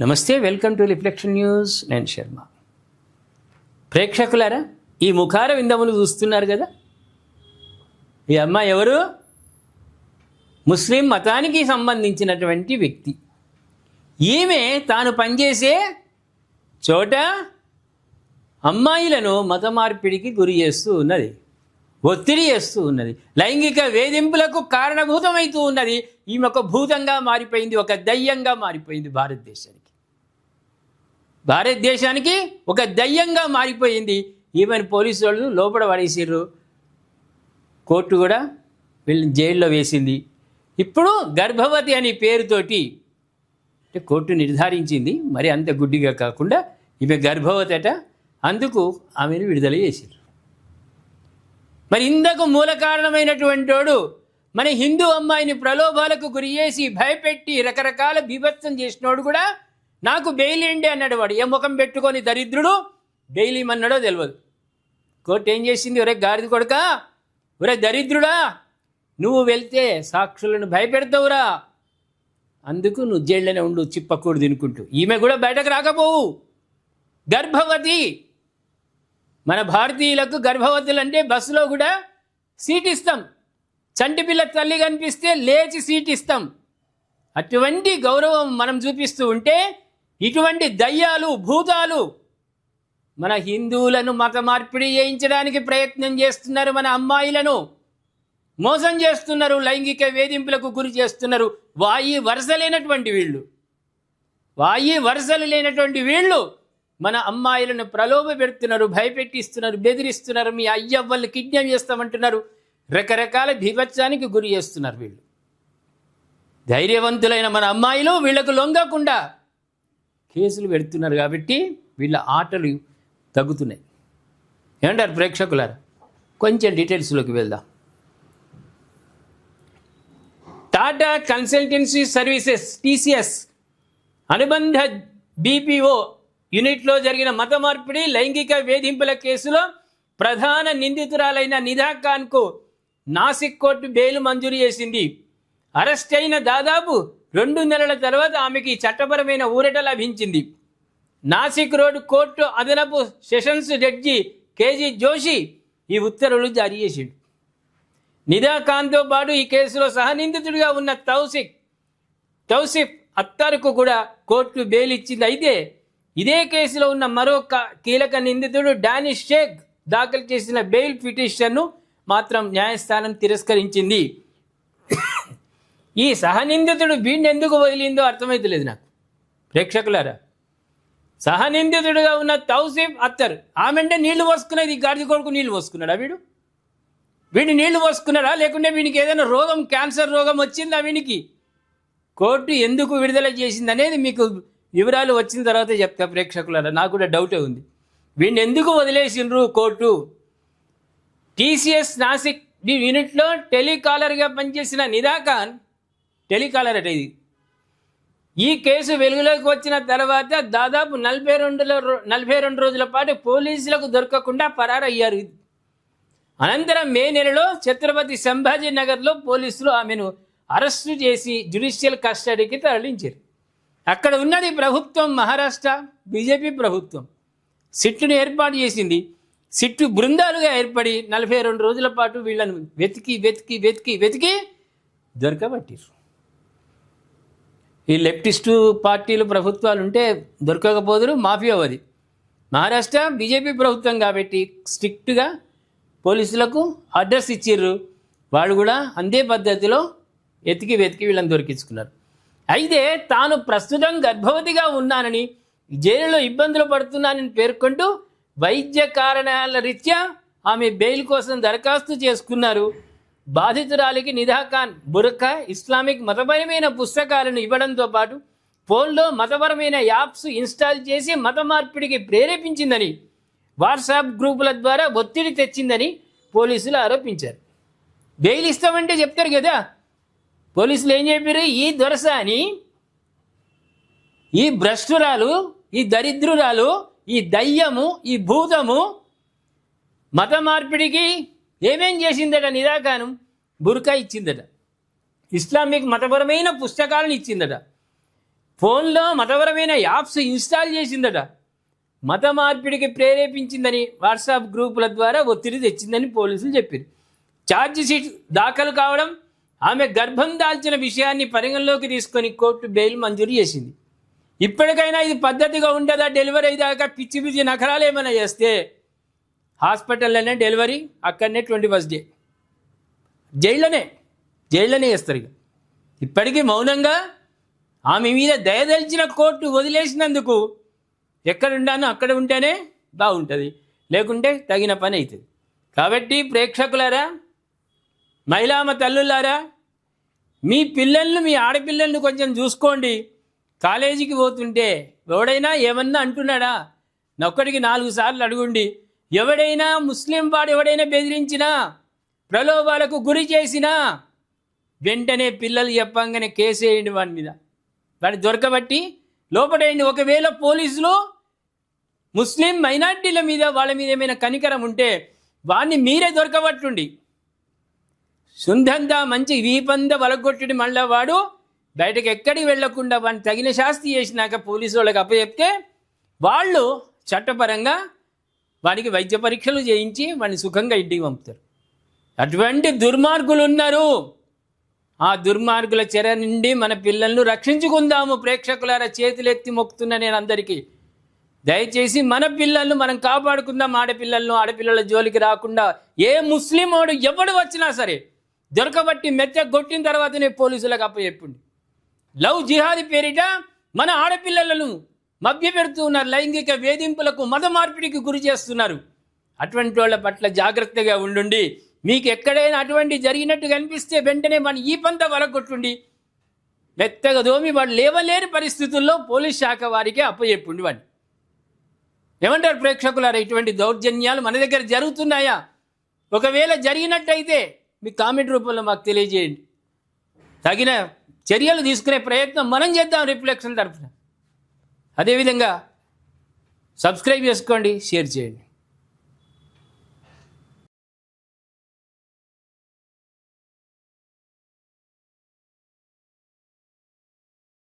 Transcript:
నమస్తే, welcome to reflection news. నేను శర్మ. ప్రేక్షకులారా, ఈ ముఖార విందములు చూస్తున్నారు కదా. ఈ అమ్మాయి ఎవరు? ముస్లిం మతానికి సంబంధించినటువంటి వ్యక్తి. ఈమె తాను పనిచేసే చోట అమ్మాయిలను మత మార్పిడికి గురి చేస్తూ ఉన్నది, ఒత్తిడి చేస్తూ ఉన్నది, లైంగిక వేధింపులకు కారణభూతమవుతూ ఉన్నది. ఈమె ఒక భూతంగా మారిపోయింది, ఒక దయ్యంగా మారిపోయింది. భారతదేశానికి ఒక దయ్యంగా మారిపోయింది. ఈమెను పోలీసు వాళ్ళు లోపల పడేసిర్రు, కోర్టు కూడా వీళ్ళని జైల్లో వేసింది. ఇప్పుడు గర్భవతి అనే పేరుతోటి అంటే కోర్టు నిర్ధారించింది, మరి అంత గుడ్డిగా కాకుండా ఈమె గర్భవతి అట, అందుకు ఆమెను విడుదల చేసిర్రు. మరి ఇందుకు మూల కారణమైనటువంటి వాడు మన హిందూ అమ్మాయిని ప్రలోభాలకు గురి చేసి భయపెట్టి రకరకాల బీభత్సం చేసినోడు కూడా నాకు బెయిల్ ఏంటి అన్నాడు. వాడు ఏ ముఖం పెట్టుకొని దరిద్రుడు బెయిల్ ఇమ్మన్నాడో తెలియదు. కోర్టు ఏం చేసింది, ఒరే గాడిద కొడుక, ఒరే దరిద్రుడా, నువ్వు వెళ్తే సాక్షులను భయపెడతావురా, అందుకు నువ్వు జైల్లోనే ఉండు చిప్పకూడు తినుకుంటూ. ఈమె కూడా బయటకు రాకపోవు, గర్భవతి. మన భారతీయులకు గర్భవతులు అంటే బస్సులో కూడా సీట్ ఇస్తాం, చంటిపిల్ల తల్లి కనిపిస్తే లేచి సీట్ ఇస్తాం. అటువంటి గౌరవం మనం చూపిస్తూ ఉంటే ఇటువంటి దయ్యాలు భూతాలు మన హిందువులను మత మార్పిడి చేయించడానికి ప్రయత్నం చేస్తున్నారు, మన అమ్మాయిలను మోసం చేస్తున్నారు, లైంగిక వేధింపులకు గురి చేస్తున్నారు. వరుసలు లేనటువంటి వీళ్ళు మన అమ్మాయిలను ప్రలోభ పెడుతున్నారు, భయపెట్టిస్తున్నారు, బెదిరిస్తున్నారు, మీ అయ్యవ్వల్ని కిడ్నాప్ చేస్తామంటున్నారు, రకరకాల బీభత్సానికి గురి చేస్తున్నారు. వీళ్ళు ధైర్యవంతులైన మన అమ్మాయిలు వీళ్లకు లొంగకుండా కేసులు పెడుతున్నారు కాబట్టి వీళ్ళ ఆటలు తగ్గుతున్నాయి. ఏమంటారు ప్రేక్షకులారా? కొంచెం డీటెయిల్స్లోకి వెళ్దాం. టాటా కన్సల్టెన్సీ సర్వీసెస్ TCS అనుబంధ BPO యూనిట్లో జరిగిన మత మార్పిడి లైంగిక వేధింపుల కేసులో ప్రధాన నిందితురాలైన నిదా ఖాన్కు నాసిక్ కోర్టు బెయిల్ మంజూరు చేసింది. అరెస్ట్ అయిన దాదాపు 2 నెలల తర్వాత ఆమెకి చట్టపరమైన ఊరట లభించింది. నాసిక్ రోడ్ కోర్టు అదనపు సెషన్స్ జడ్జి KG జోషి ఈ ఉత్తర్వులు జారీ చేసిండు. నిదా ఖాన్తో పాటు ఈ కేసులో సహనిందితుడిగా ఉన్న తౌసిఫ్ అఖ్తర్కు కూడా కోర్టు బెయిల్ ఇచ్చింది. అయితే ఇదే కేసులో ఉన్న మరో కీలక నిందితుడు డానిష్ షేక్ దాఖలు చేసిన బెయిల్ పిటిషన్ను మాత్రం న్యాయస్థానం తిరస్కరించింది. ఈ సహనిందితుడు వీడిని ఎందుకు వదిలిందో అర్థమైతలేదు నాకు. ప్రేక్షకులారా, సహనిందితుడిగా ఉన్న తౌసిఫ్ అఖ్తర్ ఆమెంటే నీళ్లు పోసుకునేది, ఈ గాడిద కొడుకు నీళ్లు పోసుకున్నాడా? వీడిని నీళ్లు పోసుకున్నాడా, లేకుంటే వీనికి ఏదైనా రోగం, క్యాన్సర్ రోగం వచ్చిందా వీనికి? కోర్టు ఎందుకు విడుదల చేసింది అనేది మీకు వివరాలు వచ్చిన తర్వాత చెప్తా ప్రేక్షకులారా. నాకు కూడా డౌటే ఉంది, వీడిని ఎందుకు వదిలేసిండ్రు కోర్టు. TCS నాసిక్ యూనిట్లో టెలికాలర్గా పనిచేసిన నిదా ఖాన్, టెలికాలర్ అట ఇది, ఈ కేసు వెలుగులోకి వచ్చిన తర్వాత దాదాపు 42 రోజుల పాటు పోలీసులకు దొరకకుండా పరారయ్యారు. అనంతరం మే నెలలో ఛత్రపతి సంభాజీ నగర్లో పోలీసులు ఆమెను అరెస్టు చేసి జ్యుడిషియల్ కస్టడీకి తరలించారు. అక్కడ ఉన్నది ప్రభుత్వం, మహారాష్ట్ర బీజేపీ ప్రభుత్వం సిట్టును ఏర్పాటు చేసింది. సిట్టు బృందాలుగా ఏర్పడి 42 రోజుల పాటు వీళ్ళను వెతికి దొరకబట్టారు. ఈ లెఫ్టిస్టు పార్టీలు ప్రభుత్వాలు ఉంటే దొరకకపోదురు, మాఫియా అది. మహారాష్ట్ర బీజేపీ ప్రభుత్వం కాబట్టి స్ట్రిక్ట్గా పోలీసులకు అడ్రస్ ఇచ్చిర్రు. వాళ్ళు కూడా అందే పద్ధతిలో వెతికి వీళ్ళని దొరికించుకున్నారు. అయితే తాను ప్రస్తుతం గర్భవతిగా ఉన్నానని, జైలులో ఇబ్బందులు పడుతున్నానని పేర్కొంటూ వైద్య కారణాల రీత్యా ఆమె బెయిల్ కోసం దరఖాస్తు చేసుకున్నారు. బాధితురాలికి నిదా ఖాన్ బుర్కా, ఇస్లామిక్ మతపరమైన పుస్తకాలను ఇవ్వడంతో పాటు ఫోన్లో మతపరమైన యాప్స్ ఇన్స్టాల్ చేసి మత మార్పిడికి ప్రేరేపించిందని, వాట్సాప్ గ్రూపుల ద్వారా ఒత్తిడి తెచ్చిందని పోలీసులు ఆరోపించారు. బెయిల్ ఇస్తామంటే చెప్తారు కదా, పోలీసులు ఏం చెప్పారు? ఈ దొరసాని, ఈ భ్రష్టురాలు, ఈ దరిద్రురాలు, ఈ దయ్యము, ఈ భూతము మత మార్పిడికి ఏమేం చేసిందట? నిదా ఖాన్ బుర్కా ఇచ్చిందట, ఇస్లామిక్ మతపరమైన పుస్తకాలను ఇచ్చిందట, ఫోన్లో మతపరమైన యాప్స్ ఇన్స్టాల్ చేసిందట, మత మార్పిడికి ప్రేరేపించిందని వాట్సాప్ గ్రూపుల ద్వారా ఒత్తిడి తెచ్చిందని పోలీసులు చెప్పారు. ఛార్జ్ షీట్ దాఖలు కావడం, ఆమె గర్భం దాల్చిన విషయాన్ని పరిగణలోకి తీసుకొని కోర్టు బెయిల్ మంజూరు చేసింది. ఇప్పటికైనా ఇది పద్ధతిగా ఉండదా? డెలివరీ అయ్యాక పిచ్చి పిచ్చి నఖరాలు ఏమైనా చేస్తే హాస్పిటల్లోనే డెలివరీ, అక్కడనే 21st డే జైల్లోనే చేస్తారు. ఇక ఇప్పటికీ మౌనంగా ఆమె మీద దయదలిచిన కోర్టు వదిలేసినందుకు ఎక్కడుండానో అక్కడ ఉంటేనే బాగుంటుంది, లేకుంటే తగిన పని అవుతుంది. కాబట్టి ప్రేక్షకులారా, మహిళామ తల్లులారా, మీ పిల్లలను, మీ ఆడపిల్లలను కొంచెం చూసుకోండి. కాలేజీకి పోతుంటే ఎవడైనా ఏమన్నా అంటున్నాడా? ఒక్కడికి 4 సార్లు అడుగుండి. ఎవడైనా ముస్లిం వాడు ఎవడైనా బెదిరించినా, ప్రలోభాలకు గురి చేసినా వెంటనే పిల్లలు చెప్పంగానే కేసు వేయండి వాడి మీద, వాడిని దొరకబట్టి లోపడేయండి. ఒకవేళ పోలీసులు ముస్లిం మైనార్టీల మీద, వాళ్ళ మీద ఏమైనా కనికరం ఉంటే వాడిని మీరే దొరకబట్టుండి. సుందంతా మంచి వీపంద వలగొట్టుడి, మళ్ళీ వాడు బయటకు ఎక్కడికి వెళ్లకుండా వాడిని తగిన శాస్తి చేసినాక పోలీసు వాళ్ళకి అప్పచెప్తే వాళ్ళు చట్టపరంగా వాడికి వైద్య పరీక్షలు చేయించి వాడిని సుఖంగా ఇంటికి పంపుతారు. అటువంటి దుర్మార్గులు ఉన్నారు. ఆ దుర్మార్గుల చెర నుండి మన పిల్లలను రక్షించుకుందాము. ప్రేక్షకులారా, చేతులెత్తి మొక్కుతున్నా నేను అందరికీ, దయచేసి మన పిల్లలను మనం కాపాడుకుందాం. ఆడపిల్లల జోలికి రాకుండా ఏ ముస్లిం వాడు ఎవడు వచ్చినా సరే దొరకబట్టి మెచ్చగొట్టిన తర్వాతనే పోలీసులకు అప్పచెప్పండి. లవ్ జిహాదీ పేరిట మన ఆడపిల్లలను మభ్యపెడుతూ ఉన్నారు, లైంగిక వేధింపులకు, మత మార్పిడికి గురి చేస్తున్నారు. అటువంటి వాళ్ళ పట్ల జాగ్రత్తగా ఉండండి. మీకు ఎక్కడైనా అటువంటి జరిగినట్టు కనిపిస్తే వెంటనే మన ఈ పంత వలగొట్టుండి, మెత్తగా దోమి వాడు లేవలేని పరిస్థితుల్లో పోలీస్ శాఖ వారికి అప్పచెప్పండి. వాడిని ఏమంటారు ప్రేక్షకులారా? ఇటువంటి దౌర్జన్యాలు మన దగ్గర జరుగుతున్నాయా? ఒకవేళ జరిగినట్టయితే మీ కామెంట్ రూపంలో మాకు తెలియజేయండి. తగిన చర్యలు తీసుకునే ప్రయత్నం మనం చేద్దాం రిఫ్లెక్షన్ తరఫున. అదేవిధంగా సబ్స్క్రైబ్ చేసుకోండి, షేర్ చేయండి.